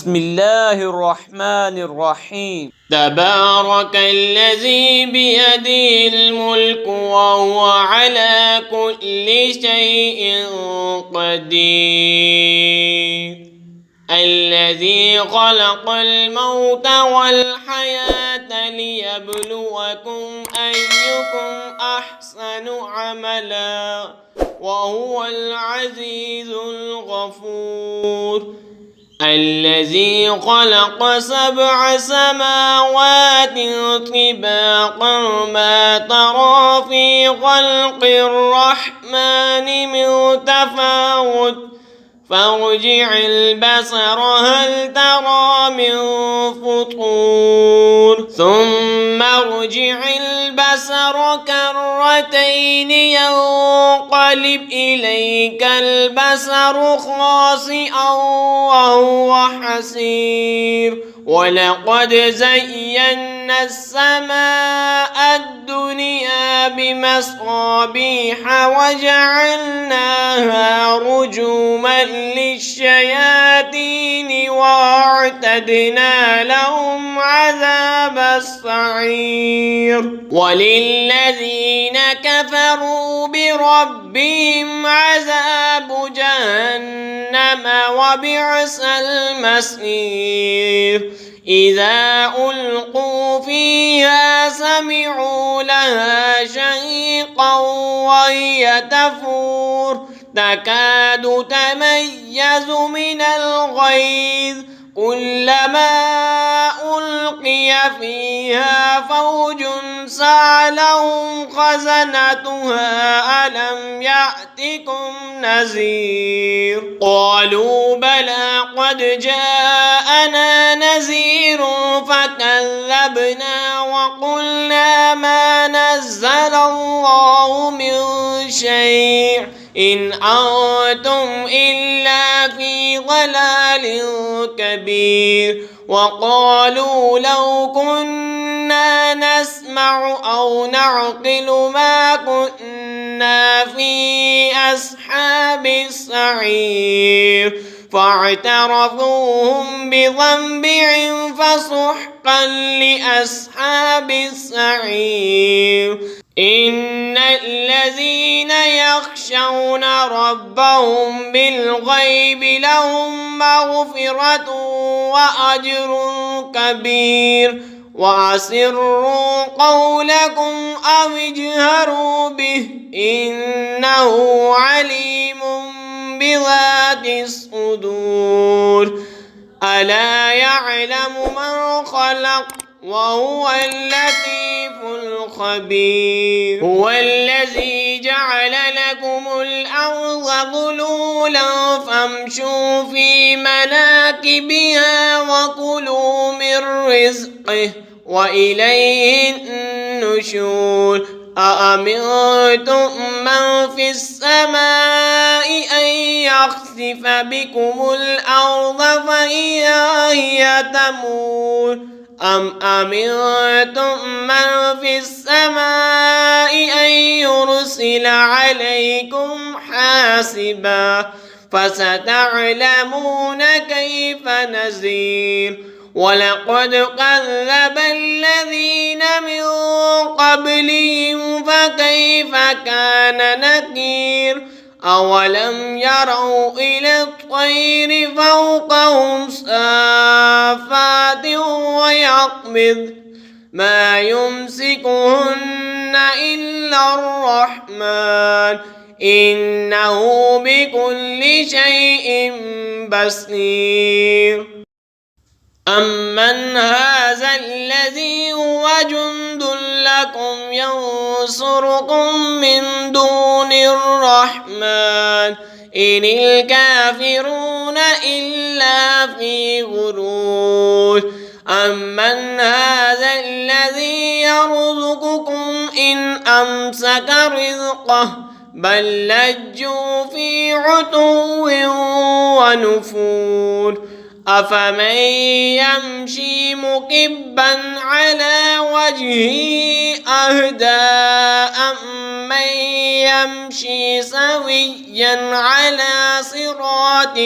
بسم الله الرحمن الرحيم. تبارك الذي بيده الملك وهو على كل شيء قدير. الذي خلق الموت والحياة ليبلوكم أيكم أحسن عملا وهو العزيز الغفور. الذي خلق 7 سماوات طباقا ما ترى في خلق الرحمن من تفاوت فارجع البصر هل ترى من فطور ثم ارجع البصر كرتين ينقلب إليك البصر خاسئا وهو حسير. ولقد زينا السماء الدنيا بمصابيح وجعلناها رجوما للشياطين واعتدنا لهم عذاب السعير. وللذين كفروا بربهم عذاب جهنم وبئس المصير. إذا ألقوا فيها سمعوا لها شهيقا وهي تفور تكاد تميز من الغيظ كلما ألقي فيها فوج سألهم خزنتها ألم يأتكم نذير قالوا بلى قد جاءنا نذير فكذبنا وقلنا ما نزل الله من شيء إن أنتم إلا في ضلال كبير. وقالوا لو كنا نسمع أو نعقل ما كنا في أصحاب السعير فاعترفوهم بذنبهم فسحقا لأصحاب السعير. إن الذين يخشون ربهم بالغيب لهم مغفرة وأجر كبير. وأسروا قولكم أو اجهروا به إنه عليم بذات الصدور. ألا يعلم من خلق وهو اللطيف الخبير. هو الذي جعل لكم الأرض ذلولا فامشوا في مناكبها وكلوا من رزقه وإليه النشور. أأمنتم من في السماء أن يخسف بكم الأرض فإذا هي تمور أم أمنتم من في السماء أن يرسل عليكم حاسبا فستعلمون كيف نذير. ولقد كذب الذين من قبلهم فكيف كان نكير. أولم يروا إلى الطير فوقهم صافات ويقبض ما يمسكهن إلا الرحمن إنه بكل شيء بصير. أمن هذا الذي هو جند لكم ينصركم من دون الرحمن إن الكافرون إلا في غرور. أمن هذا الذي يرزقكم إن أمسك رزقه بل لجوا في عتو ونفور. أفمن يمشي مكبا على وجهه أهدى أمن يمشي سويا على صراط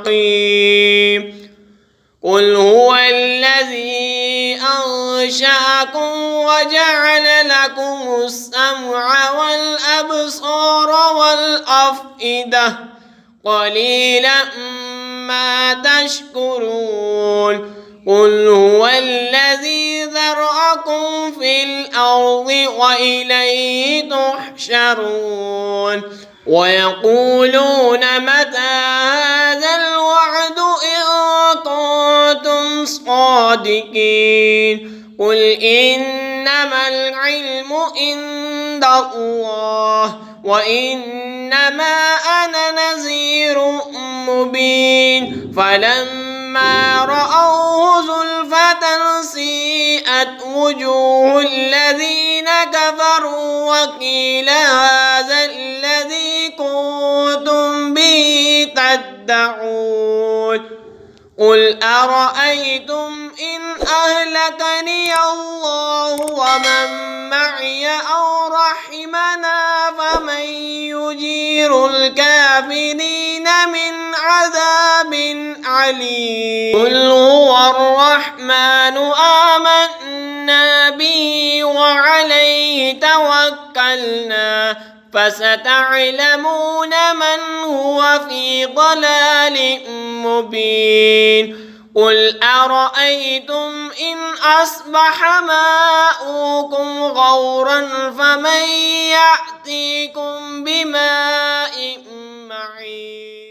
مستقيم قل هو الذي أنشأكم وجعل لكم السمع والأبصار والأفئدة قليلا ما تشكرون قل هو الذي ذرأكم في الأرض وإليه تحشرون ويقولون متى هذا الوعد إن كنتم صادقين قل إنما العلم عند الله وإنما أنا نذير مبين فلما رأوه زلفة سيئت وجوه الذين كفروا وقيل هذا الذي كنتم به تدعون قل أرأيتم إن أهلكني الله ومن معي أو رحمنا فمن يجير الكافرين من عذاب عليم قل هو الرحمن آمنا به وعليه توكلنا فستعلمون من هو في ضلال مبين قل أرأيتم إن أصبح ماؤكم غورا فمن يأتيكم بماء معين